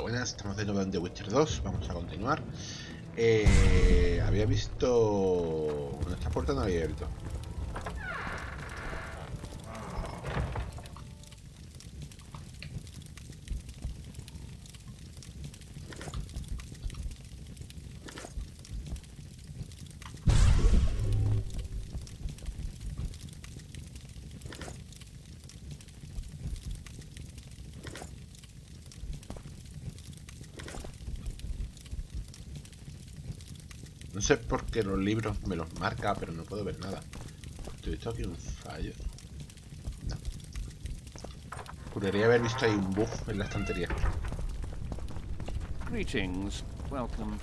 Hola, buenas, estamos de nuevo en The Witcher 2, vamos a continuar. Había visto... Bueno, esta puerta no había abierto. No sé por qué los libros me los marca, pero no puedo ver nada. ¿He visto aquí un fallo? No. Juraría haber visto ahí un bug en la estantería. Greetings. Welcome.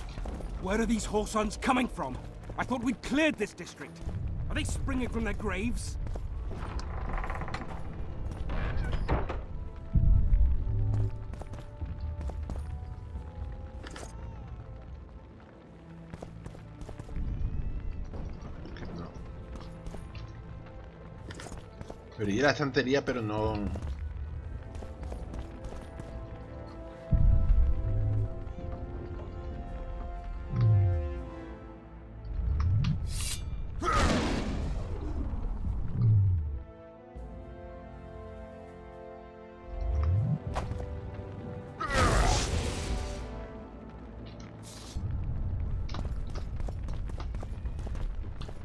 Where are these whoresons coming from? I thought we'd cleared this district. Are they springing from their graves? Abrí la estantería, pero no...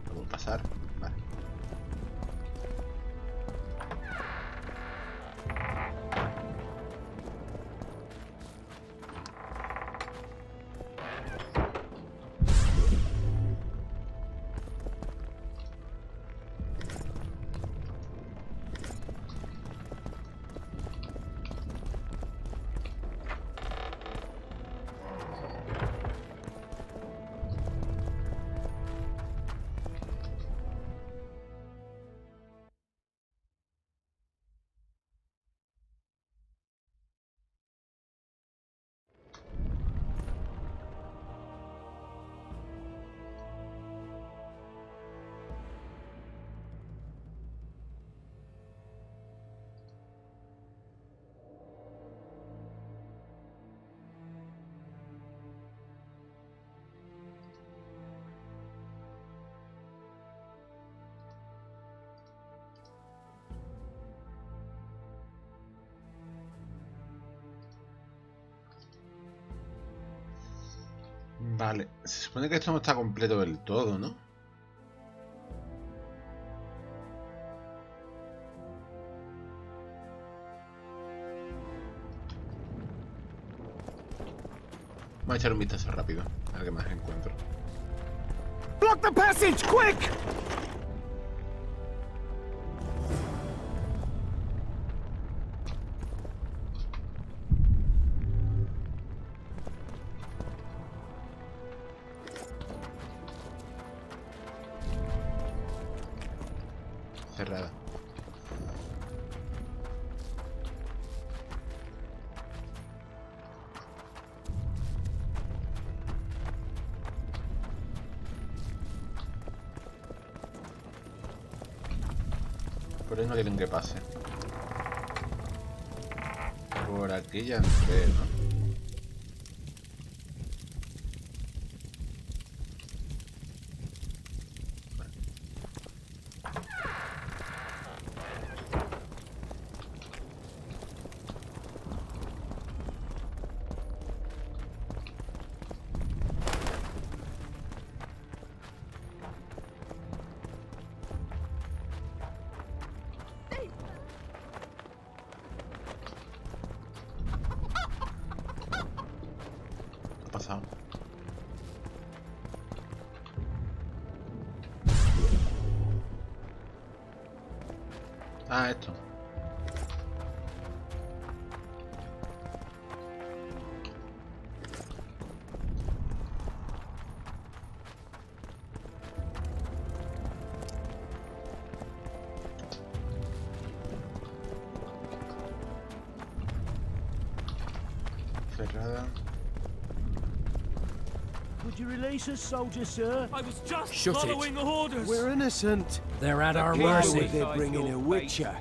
¿Puedo pasar? Vale. Vale, se supone que esto no está completo del todo, ¿no? Voy a echar un vistazo rápido, a ver qué más encuentro. Block the passage, quick! Cerrada. Por ahí no quieren que pase. Por aquí ya entré, ¿no? Pasado. Ah, esto. Cerrada. Would you release us, soldier, sir? I was just Shut following orders. We're innocent. They're at our Why mercy. would They're bringing your a witcher.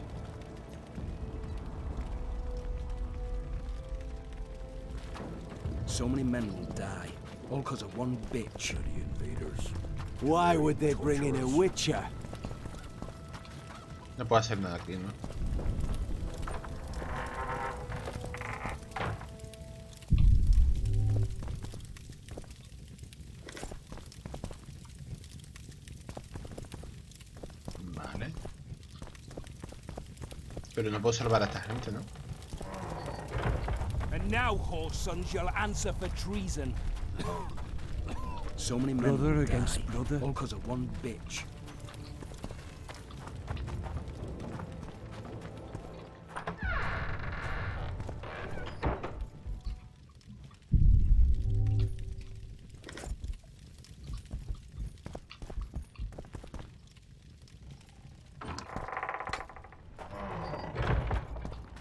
So many men will die, all because of one bitch. The invaders. Why would they bring in a witcher? No puedo hacer nada aquí, ¿no? Vale. Pero no puedo salvar a esta gente, ¿no? And now, whore sons, you'll answer for treason. So many men Brother will against die, brother. all because of one bitch.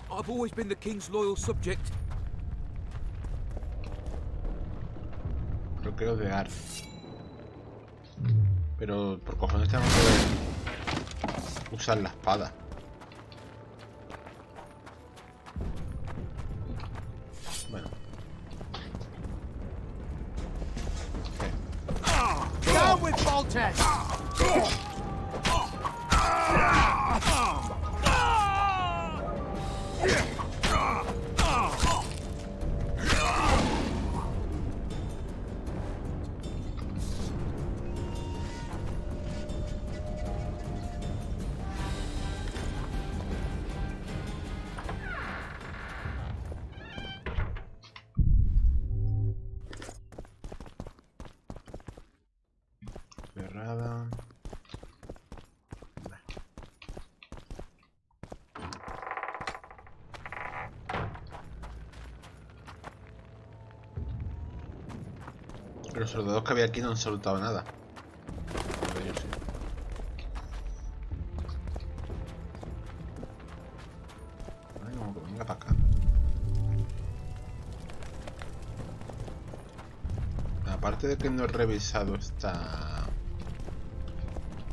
I've always been the king's loyal subject. Creo que odiar. Pero por cojones tenemos que usar la espada. Bueno. Down with Foltest! Cerrada. Los soldados que había aquí no han soltado nada. Pero yo sí. Ay, como que venga para acá. Aparte de que no he revisado esta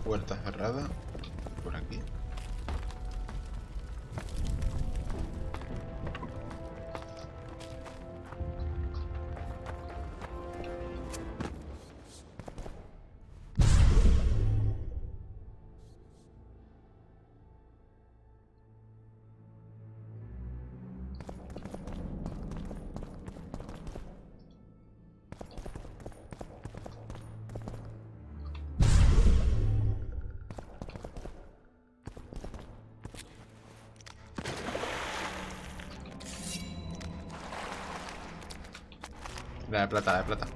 puerta cerrada, por aquí. La de plata, la de plata.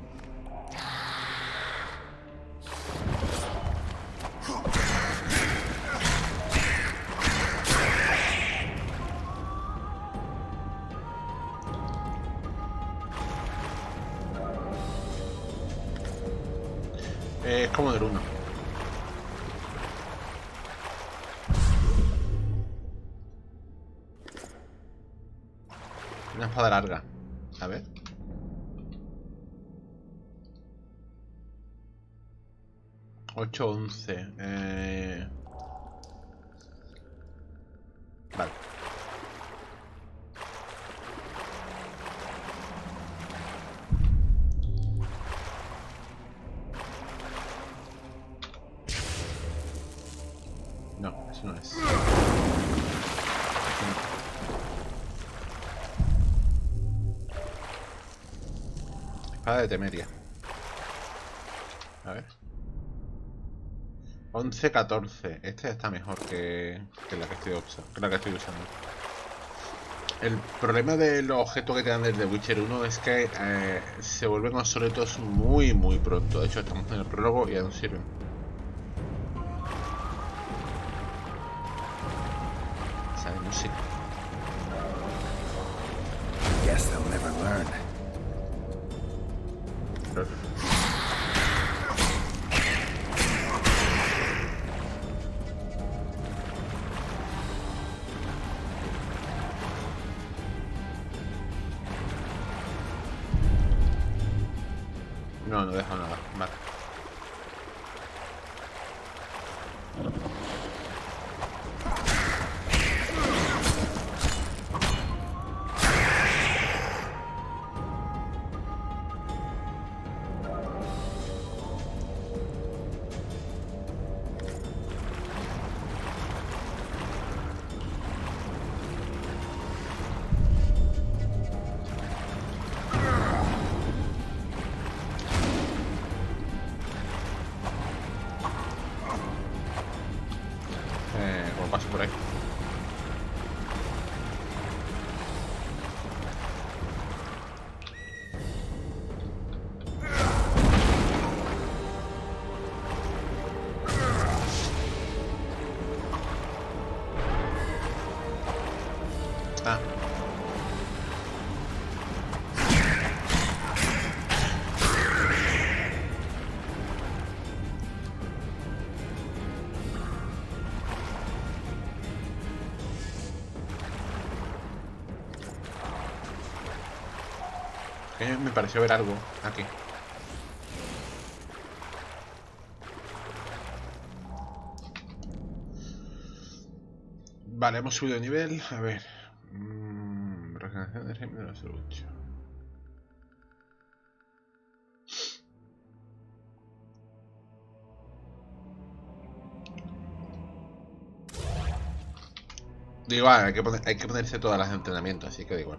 Es como del 1. Una espada larga. A ver. Ocho, 11. Vale. No, eso no es. Espada de Temeria. A ver. 11, 14. Este está mejor que la que estoy usando. El problema de los objetos que te dan desde Witcher 1 es que se vuelven obsoletos muy pronto. De hecho, estamos en el prólogo y ya no sirven. Sale música. Guess they'll never learn. No, no dejo nada. Vale. Me pareció ver algo aquí. Vale, hemos subido de nivel. A ver. Regeneración de régimen de la salud. Digo, hay que ponerse todas las de entrenamiento, así que da igual.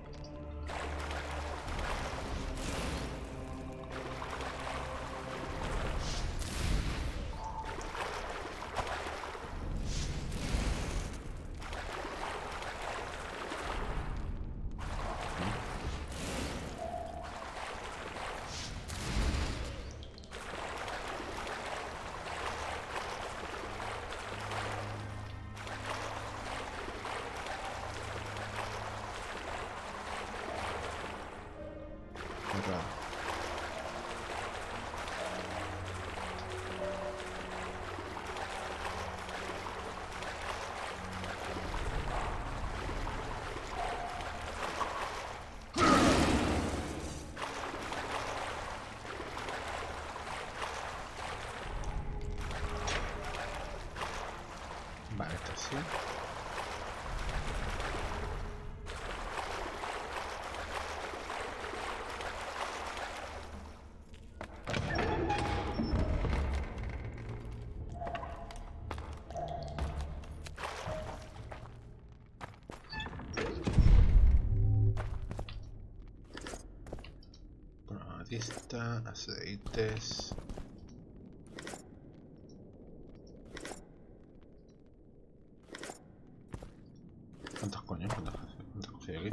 Vale, esto sí. Cromatista, aceites. ¿Cuántos coños? ¿Cuántas cosas hay aquí?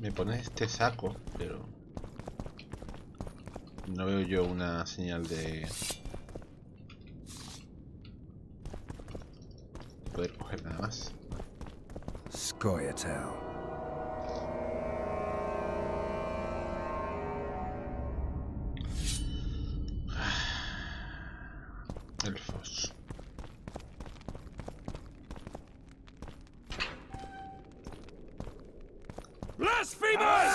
Me pone este saco, pero no veo yo una señal de poder coger nada más. Scoia'tael. Elfos. Blasphemers!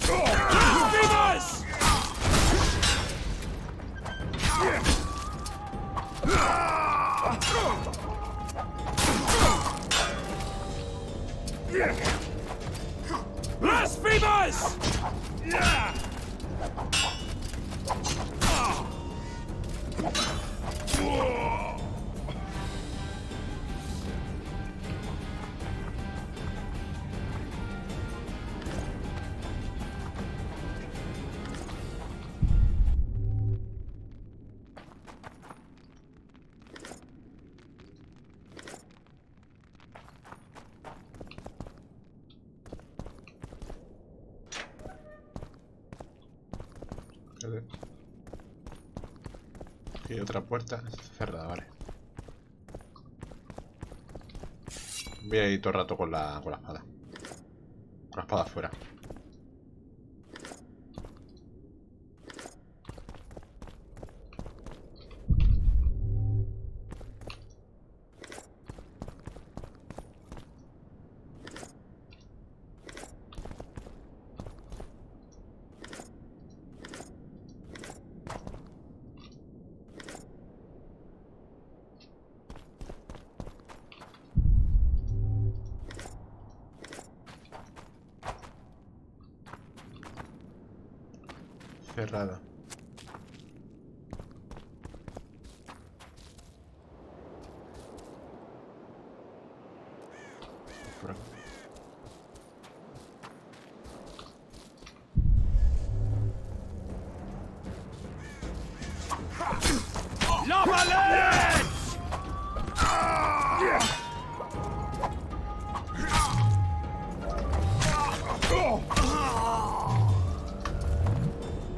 Blasphemers! Blasphemers! Aquí otra puerta, está cerrada, vale. Voy a ir todo el rato con la espada. Con la espada afuera. Cerrada. Por aquí.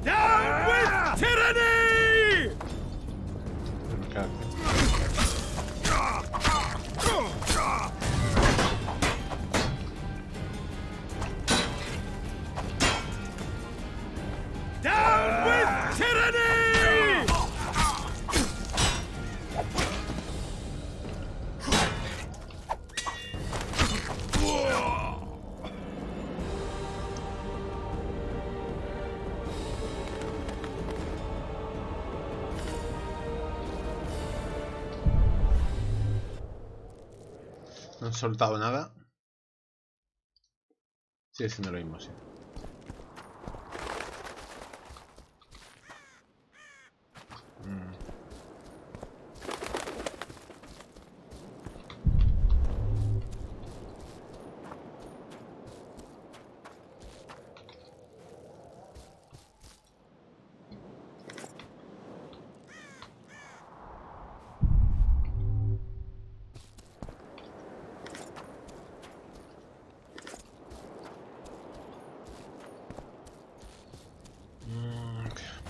Down with tyranny! Down with tyranny! han soltado nada. Sigue siendo lo mismo, sí.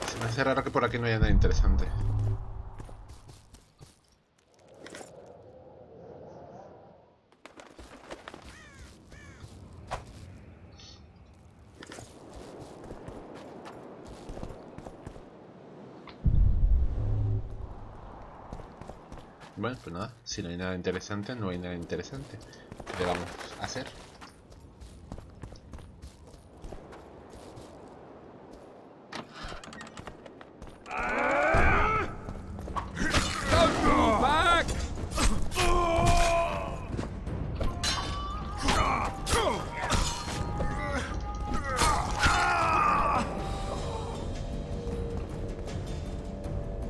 Se me hace raro que por aquí no haya nada interesante. Bueno, pues nada, si no hay nada interesante, no hay nada interesante. ¿Qué le vamos a hacer?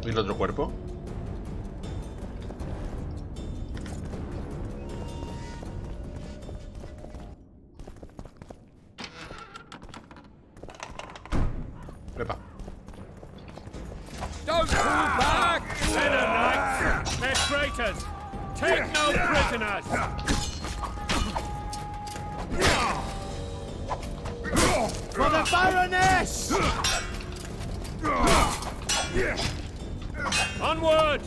¿Y el otro cuerpo? Prepa. Don't pull back! Dinner knights! They're traitors! Take no prisoners! For the Baroness! Onward!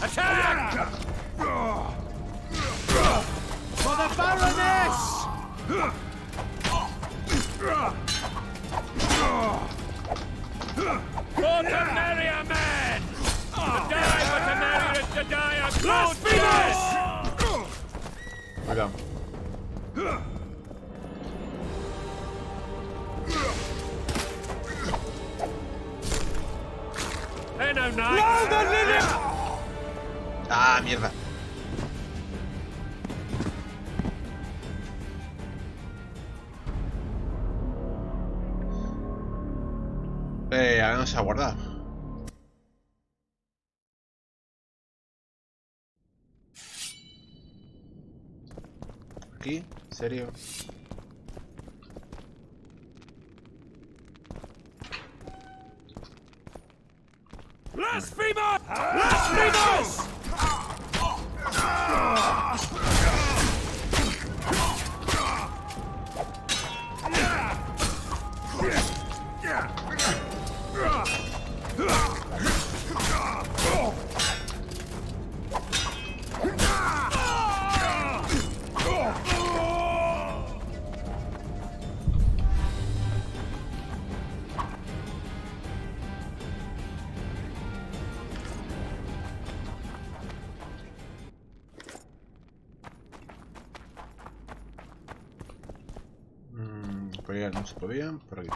Attack! For the Baroness! For Tendría men! To die for Tendría is to die a good death! Cuidado. They're no knights! Ah, mierda. Ahora no se ha guardado. Aquí, ¿en serio? Blasphemer! Blasphemers! Por allá no se podía, por aquí.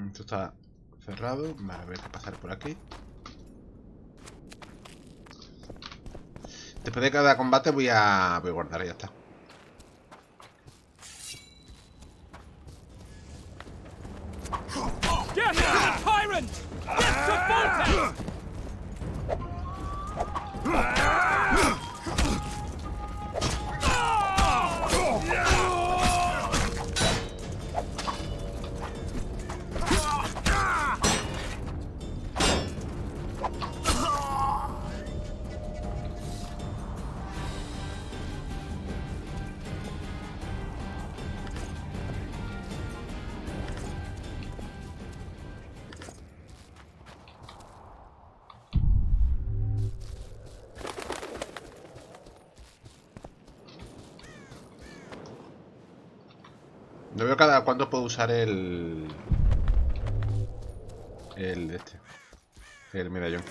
Esto está cerrado. Vale, voy a pasar por aquí. Después de cada combate voy a guardar y ya está. Get to the tyrant! Get to Foltest! No veo cada cuánto puedo usar el medallón.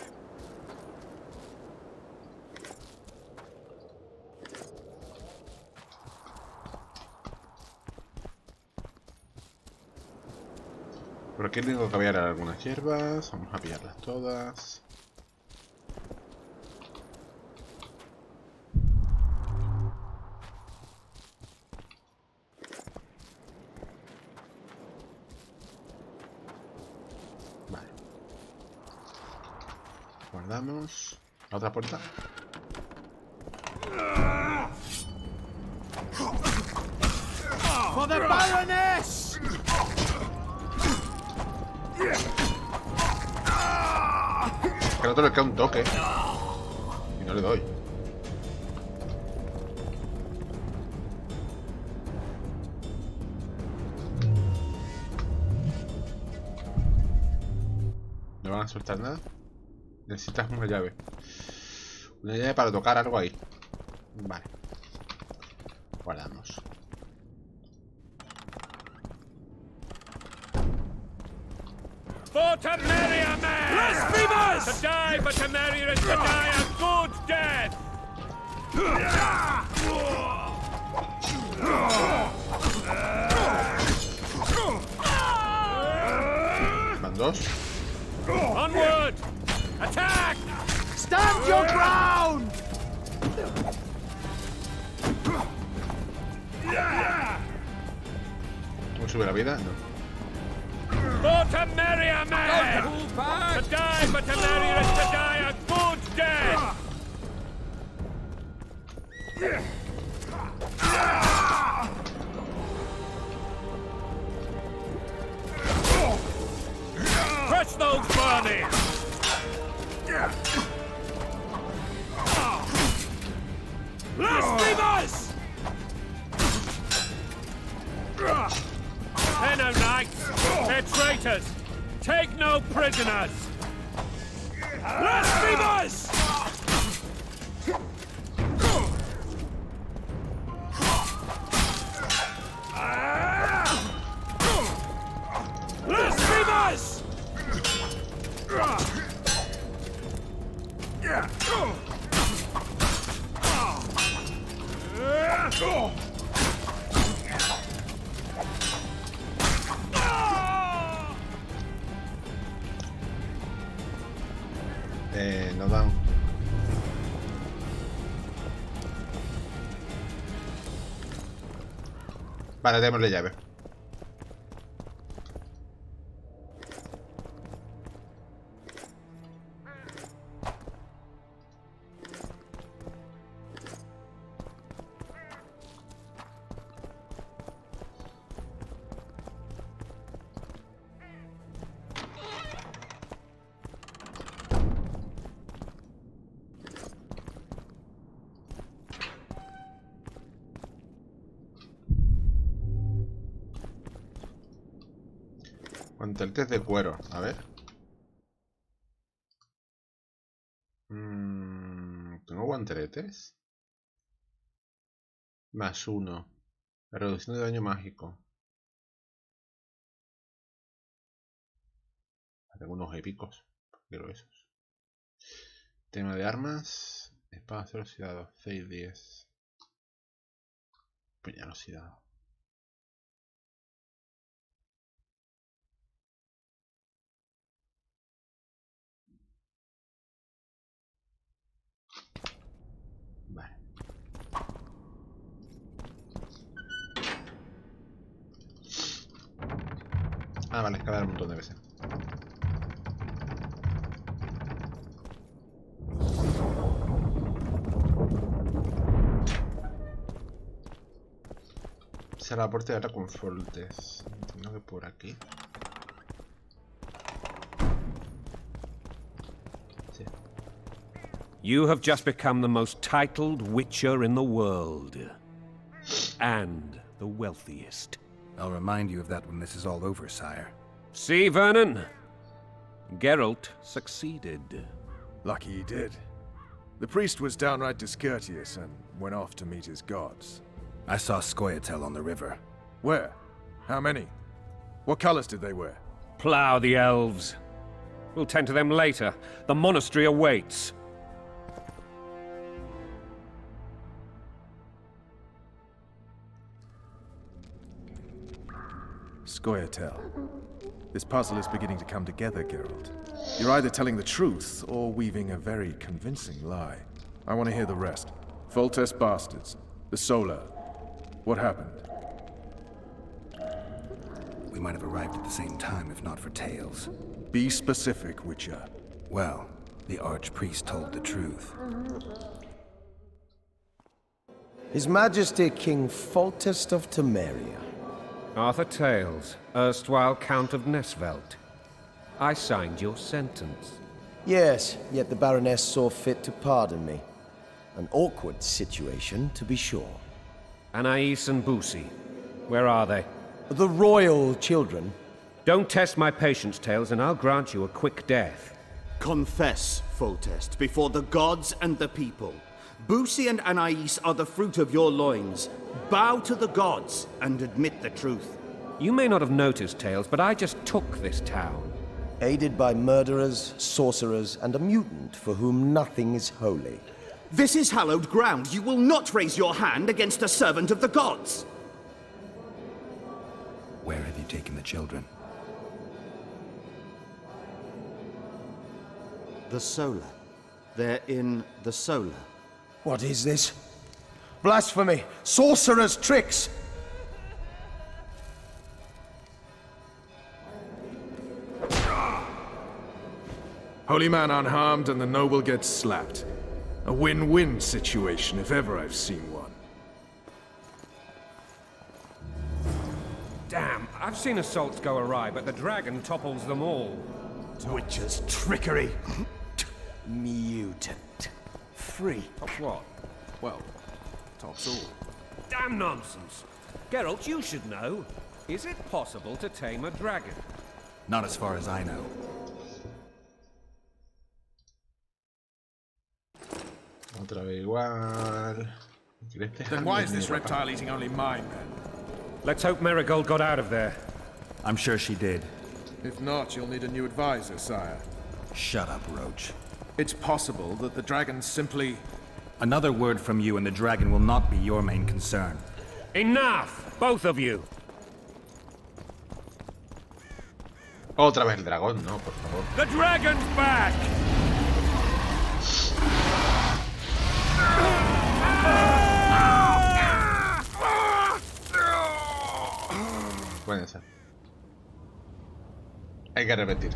Por aquí tengo que cambiar algunas hierbas. Vamos a pillarlas todas. Vale. Guardamos. ¿La otra puerta? For the Baroness! Que al otro le queda un toque. Y no le doy. ¿No van a soltar nada? Necesitas una llave. Una llave para tocar algo ahí. Vale. Guardamos. For Tendría, man! Blasphemers! To die for Tendría is to die a good death! Van dos. Onward! Attack! Stand your ground! ¿Cómo sube la vida? No. For Tendría, man! To die for Tendría is to die a good death! Crush those burning! Blasphemers! They're no knights. They're traitors. Take no prisoners. Blasphemers! Blasphemers! No dan. Vale, démosle llave. Guanteletes de cuero, a ver. ¿Tengo guanteletes? +1. La reducción de daño mágico. Tengo unos épicos. Quiero esos. Tema de armas. Espada acero oxidado. 6-10. Puñal oxidado. Vale. Ah, vale, escalar un montón de veces. Será la puerta de ahora con Foltest. Entiendo que por aquí. Sí. You have just become the most titled witcher in the world. And the wealthiest. I'll remind you of that when this is all over, sire. See, Vernon? Geralt succeeded. Lucky he did. The priest was downright discourteous and went off to meet his gods. I saw Scoia'tael on the river. Where? How many? What colors did they wear? Plough the elves. We'll tend to them later. The monastery awaits. Scoia'tael. This puzzle is beginning to come together, Geralt. You're either telling the truth or weaving a very convincing lie. I want to hear the rest. Foltest bastards. The Solar. What happened? We might have arrived at the same time if not for tales. Be specific, Witcher. Well, the Archpriest told the truth. His Majesty King Foltest of Tendría. Arthur Tales, erstwhile Count of Nesvelt. I signed your sentence. Yes, yet the Baroness saw fit to pardon me. An awkward situation, to be sure. Anais and Boussy, where are they? The royal children. Don't test my patience, Tales, and I'll grant you a quick death. Confess, Foltest, before the gods and the people. Boussy and Anais are the fruit of your loins. Bow to the gods and admit the truth. You may not have noticed, Tales, but I just took this town. Aided by murderers, sorcerers, and a mutant for whom nothing is holy. This is hallowed ground. You will not raise your hand against a servant of the gods. Where have you taken the children? The Solar. They're in the Solar. What is this? Blasphemy! Sorcerer's tricks! Holy man unharmed and the noble gets slapped. A win-win situation, if ever I've seen one. Damn, I've seen assaults go awry, but the dragon topples them all. Witcher's trickery. Mutant. Free. Top what? Well, tops all. Damn nonsense. Geralt, you should know. Is it possible to tame a dragon? Not as far as I know. Otra vez igual. Then why is this reptile eating only my men? Let's hope Marigold got out of there. I'm sure she did. If not, you'll need a new advisor, sire. Shut up, Roach. It's possible that the dragon simply... Another word from you and the dragon will not be your main concern. Enough! Both of you! Otra vez el dragón, no, por favor. The dragon's back! Puede ser. Hay que repetir.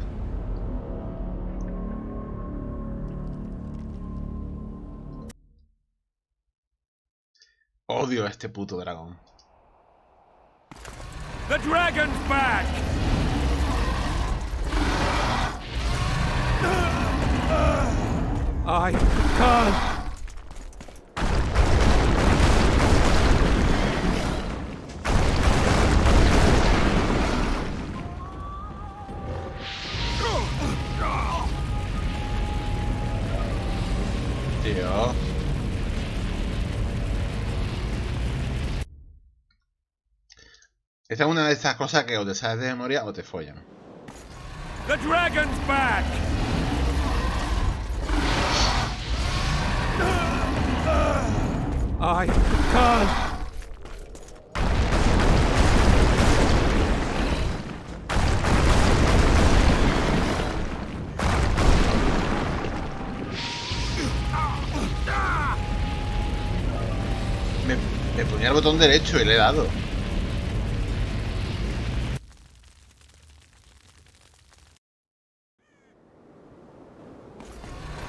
Odio a este puto dragón. The dragon's back! I can't. Tío. Esta es una de esas cosas que o te sabes de memoria o te follan. The dragon's back! I can't. Me ponía el botón derecho y le he dado.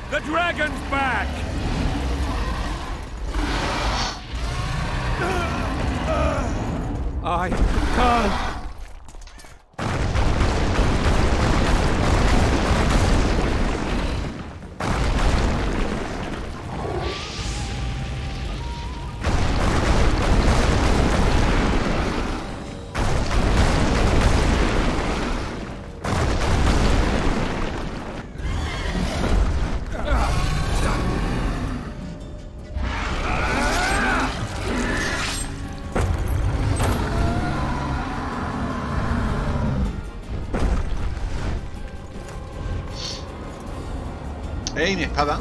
The dragon's back! I can't. ¡Ey, mi espada!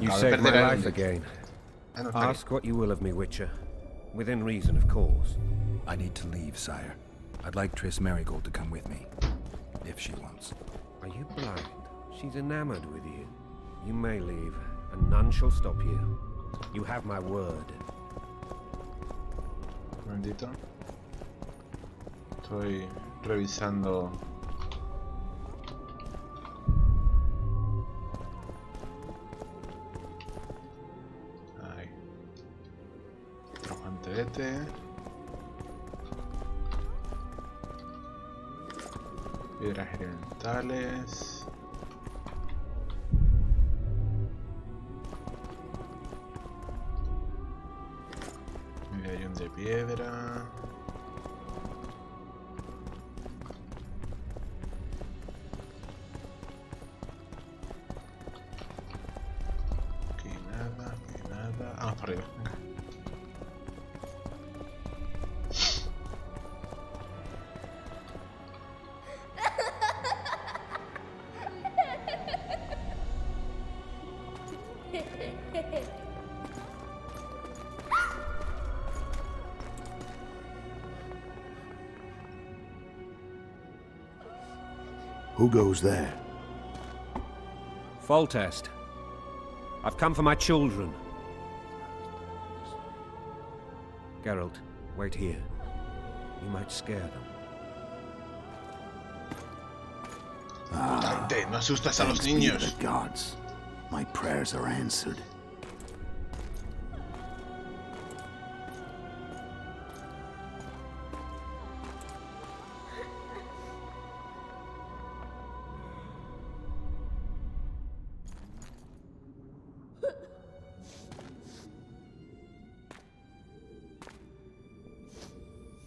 You Acabo de saved my perder life again. Ah, no, está aquí. Ask what you will of me, Witcher. Within reason, of course. I need to leave, sire. I'd like Triss Merigold to come with me, if she wants. Are you blind? She's enamored with you. You may leave, and none shall stop you. You have my word. Un momentito. Estoy revisando. Ahí. Trabajante. Piedras elementales. Medallón de piedra. Aquí nada, aquí nada. Vamos para arriba, venga. Who goes there? Foltest. I've come for my children. Geralt, wait here. You might scare them. Cállate, no asustas a los Thanks be to niños. the gods. My prayers are answered.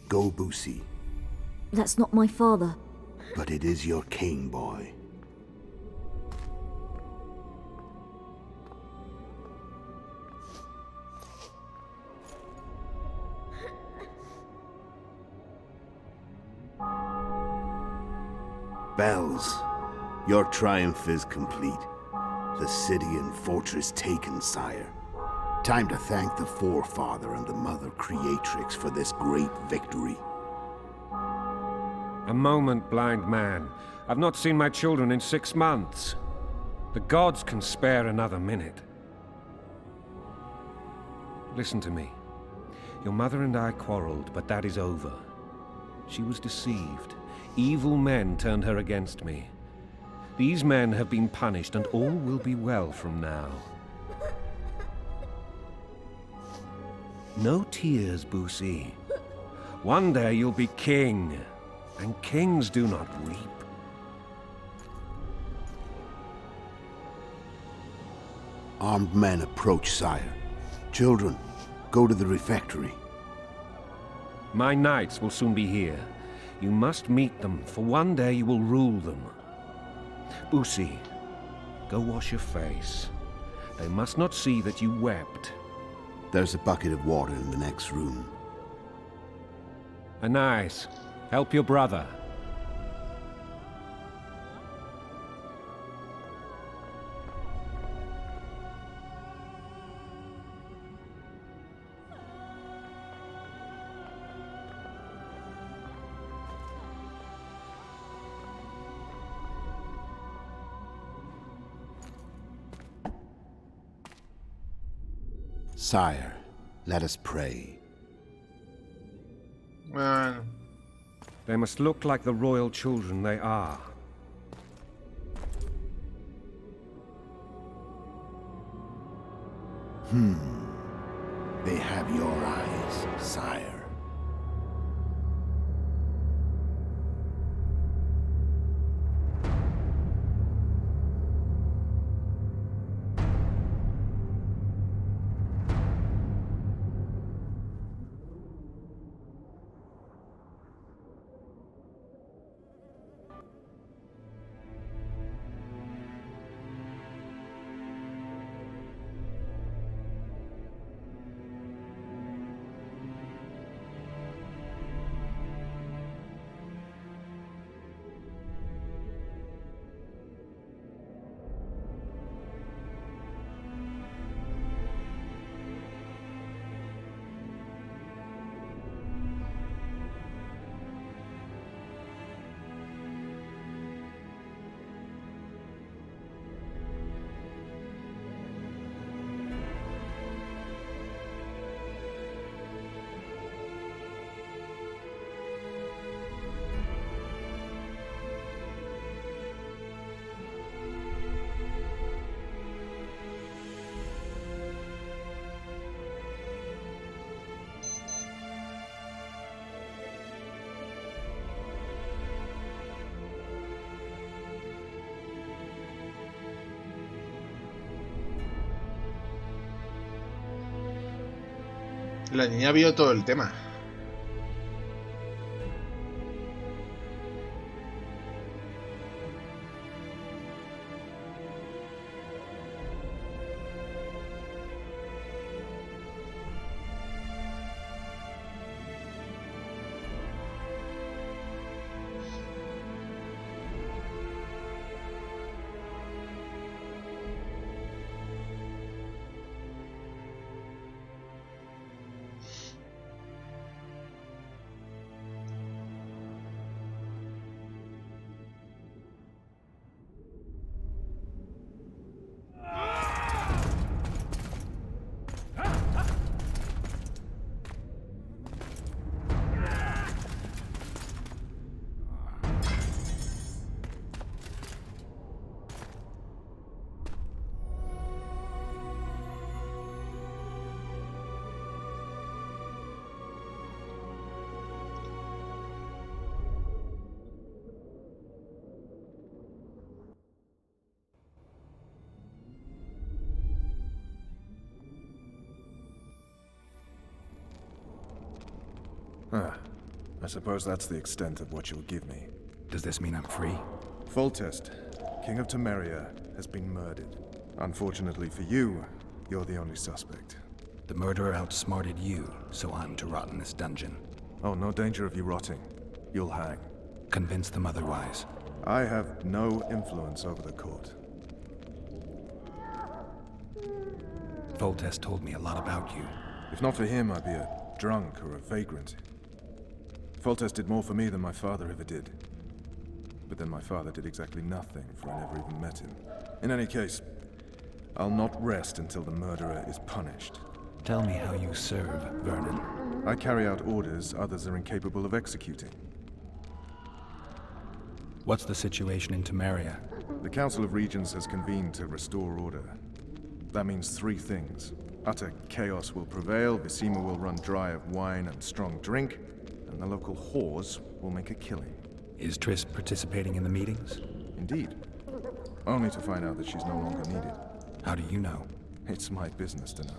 Go, Boosie. That's not my father. But it is your king, boy. Bells, your triumph is complete. The city and fortress taken, sire. Time to thank the forefather and the mother creatrix for this great victory. A moment, blind man. I've not seen my children in 6 months. The gods can spare another minute. Listen to me. Your mother and I quarreled, but that is over. She was deceived. Evil men turned her against me. These men have been punished, and all will be well from now. No tears, Boosie. One day you'll be king, and kings do not weep. Armed men approach, sire. Children, go to the refectory. My knights will soon be here. You must meet them, for one day you will rule them. Boosie, go wash your face. They must not see that you wept. There's a bucket of water in the next room. Anais, help your brother. Sire, let us pray. They must look like the royal children they are. They have your eyes, sire. La niña vio todo el tema. I suppose that's the extent of what you'll give me. Does this mean I'm free? Foltest, King of Tendría, has been murdered. Unfortunately for you, you're the only suspect. The murderer outsmarted you, so I'm to rot in this dungeon. Oh, no danger of you rotting. You'll hang. Convince them otherwise. I have no influence over the court. Foltest told me a lot about you. If not for him, I'd be a drunk or a vagrant. Foltest did more for me than my father ever did. But then my father did exactly nothing, for I never even met him. In any case, I'll not rest until the murderer is punished. Tell me how you serve, Vernon. I carry out orders others are incapable of executing. What's the situation in Tendría? The Council of Regents has convened to restore order. That means three things. Utter chaos will prevail, Visima will run dry of wine and strong drink, and the local whores will make a killing. Is Triss participating in the meetings? Indeed. Only to find out that she's no longer needed. How do you know? It's my business to know.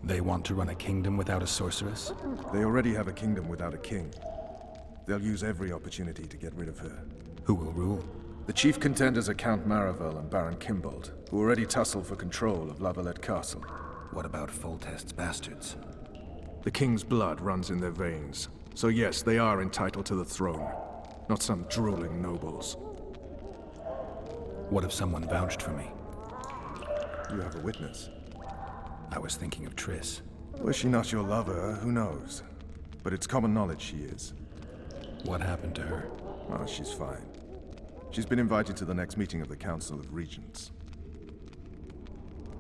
They want to run a kingdom without a sorceress? They already have a kingdom without a king. They'll use every opportunity to get rid of her. Who will rule? The chief contenders are Count Maravel and Baron Kimbold, who already tussle for control of Lavalette Castle. What about Foltest's bastards? The king's blood runs in their veins, so yes, they are entitled to the throne. Not some drooling nobles. What if someone vouched for me? You have a witness. I was thinking of Triss. Was she not your lover, who knows? But it's common knowledge she is. What happened to her? Oh, she's fine. She's been invited to the next meeting of the Council of Regents.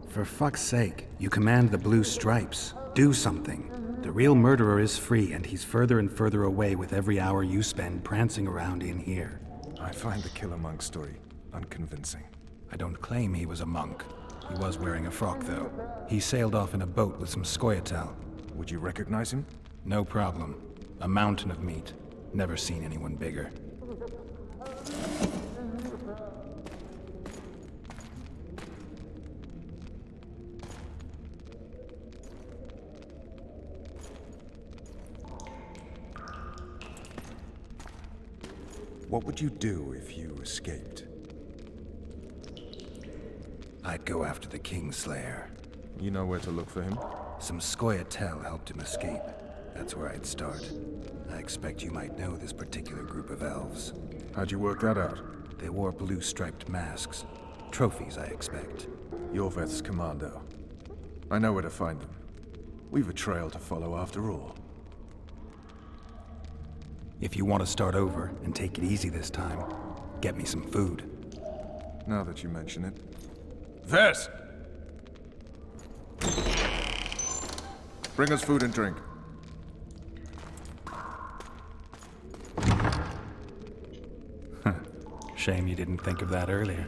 For fuck's sake, you command the Blue Stripes. Do something. The real murderer is free, and he's further and further away with every hour you spend prancing around in here. I find the Killer Monk story unconvincing. I don't claim he was a monk. He was wearing a frock, though. He sailed off in a boat with some Scoia'tael. Would you recognize him? No problem. A mountain of meat. Never seen anyone bigger. What would you do if you escaped? I'd go after the Kingslayer. You know where to look for him? Some Scoia'tael helped him escape. That's where I'd start. I expect you might know this particular group of elves. How'd you work that out? They wore blue-striped masks. Trophies, I expect. Yorveth's commando. I know where to find them. We've a trail to follow after all. If you want to start over and take it easy this time, get me some food. Now that you mention it. Vess! Bring us food and drink. Shame you didn't think of that earlier.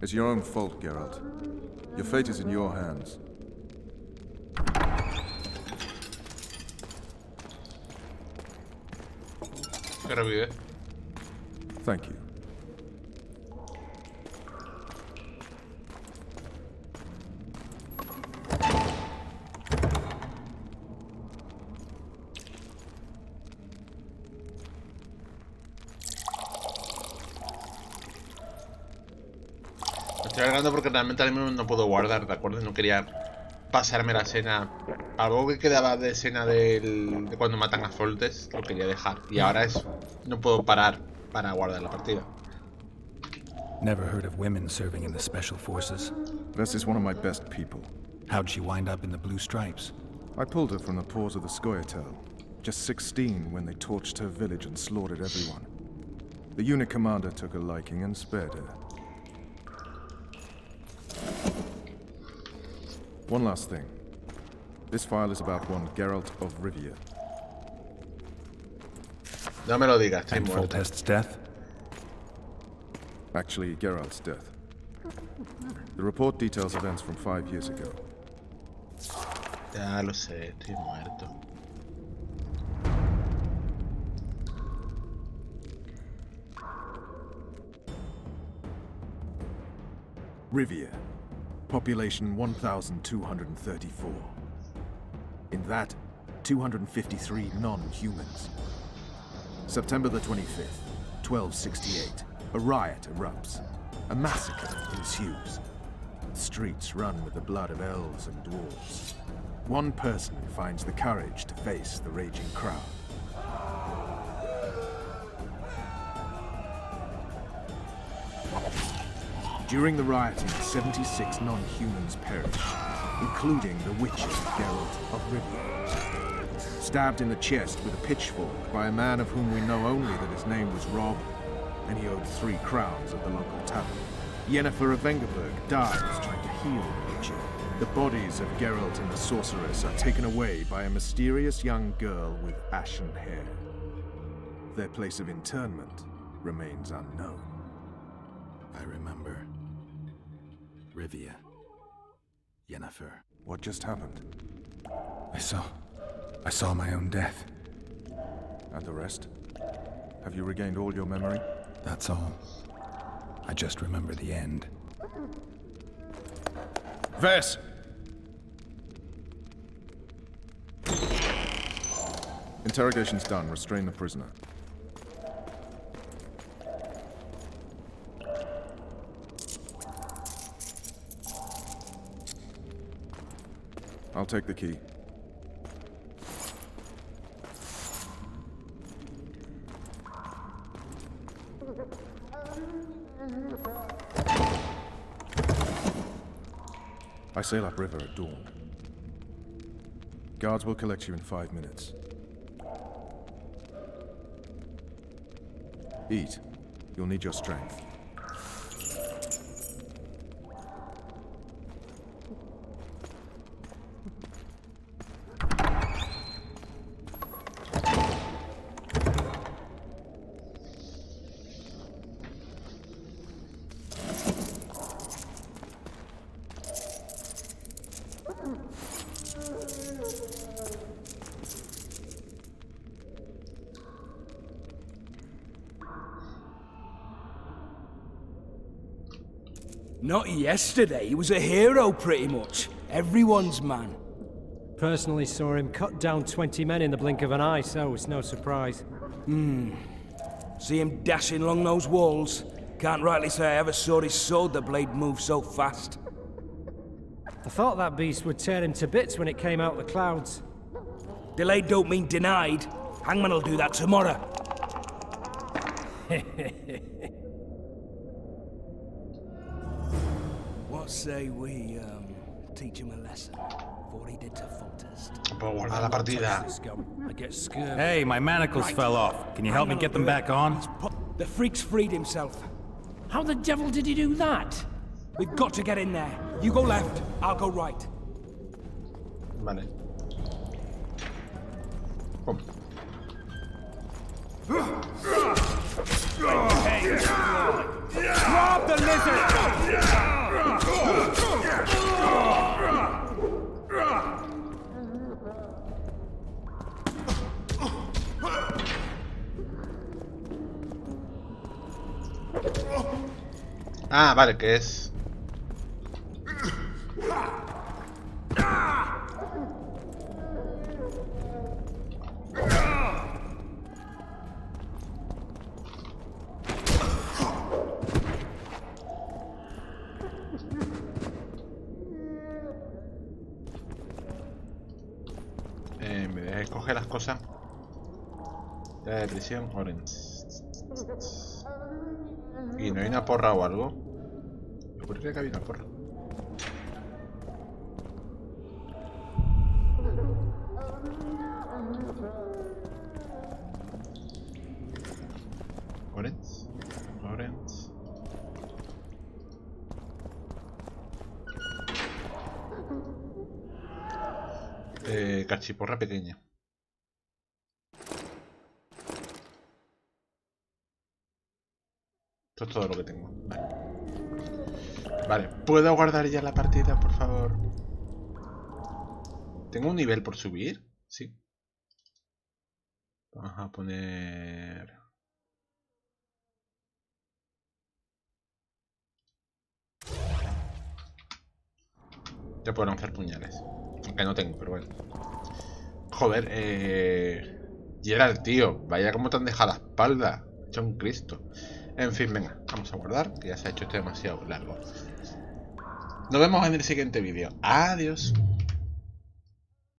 It's your own fault, Geralt. Your fate is in your hands. Thank you. Estoy alargando porque realmente al menos no puedo guardar, ¿de acuerdo? No quería pasarme la escena. Algo que quedaba de escena de cuando matan a Foltest lo quería dejar. Y ahora es... no puedo parar para guardar la partida. Never heard of women serving in the special forces. Vess is one of my best people. How'd she wind up in the Blue Stripes? I pulled her from the paws of the Scoia'tael. Just 16 when they torched her village and slaughtered everyone. The unit commander took a liking and spared her. One last thing. This file is about one Geralt of Rivia. No me lo digas, estoy And muerto. Foltest's death? Actually, Geralt's death. The report details events from 5 years ago. Ya lo sé, estoy muerto. Rivia. Population 1,234. In that, 253 non-humans. September the 25th, 1268. A riot erupts. A massacre ensues. The streets run with the blood of elves and dwarves. One person finds the courage to face the raging crowd. During the rioting, 76 non-humans perish, including the witcher Geralt of Rivia. Stabbed in the chest with a pitchfork by a man of whom we know only that his name was Rob, and he owed 3 crowns at the local tavern. Yennefer of Vengerberg dies trying to heal the witcher. The bodies of Geralt and the sorceress are taken away by a mysterious young girl with ashen hair. Their place of interment remains unknown. I remember. Rivia. Yennefer. What just happened? I saw my own death. And the rest? Have you regained all your memory? That's all. I just remember the end. Vess! Interrogation's done. Restrain the prisoner. I'll take the key. I sail upriver at dawn. Guards will collect you in 5 minutes. Eat. You'll need your strength. Not yesterday, he was a hero pretty much. Everyone's man. Personally saw him cut down 20 men in the blink of an eye, so it's no surprise. See him dashing along those walls? Can't rightly say I ever saw his sword the blade move so fast. I thought that beast would tear him to bits when it came out the clouds. Delayed don't mean denied. Hangman will do that tomorrow. What say we, teach him a lesson? What he did to Foltest. Puedo guardar la partida. I get scared. Hey, my manacles fell off. Can you help me get them back on? The freak's freed himself. How the devil did he do that? We've got to get in there. You go left, I'll go right. Vale. Pum. Grab the lizard! Ah, vale, que es... coge las cosas. De prisión, orange. ¿Y no hay una porra o algo? Me ocurriría que había una porra. Orange. Orange. Cachiporra pequeña. Esto es todo lo que tengo. Vale. Vale, ¿puedo guardar ya la partida, por favor? ¿Tengo un nivel por subir? Sí. Vamos a poner... Ya puedo lanzar puñales. Aunque no tengo, pero bueno. Joder, Geralt, tío. Vaya como te han dejado la espalda. Hecho un Cristo. En fin, venga, vamos a guardar, que ya se ha hecho esto demasiado largo. Nos vemos en el siguiente vídeo. Adiós.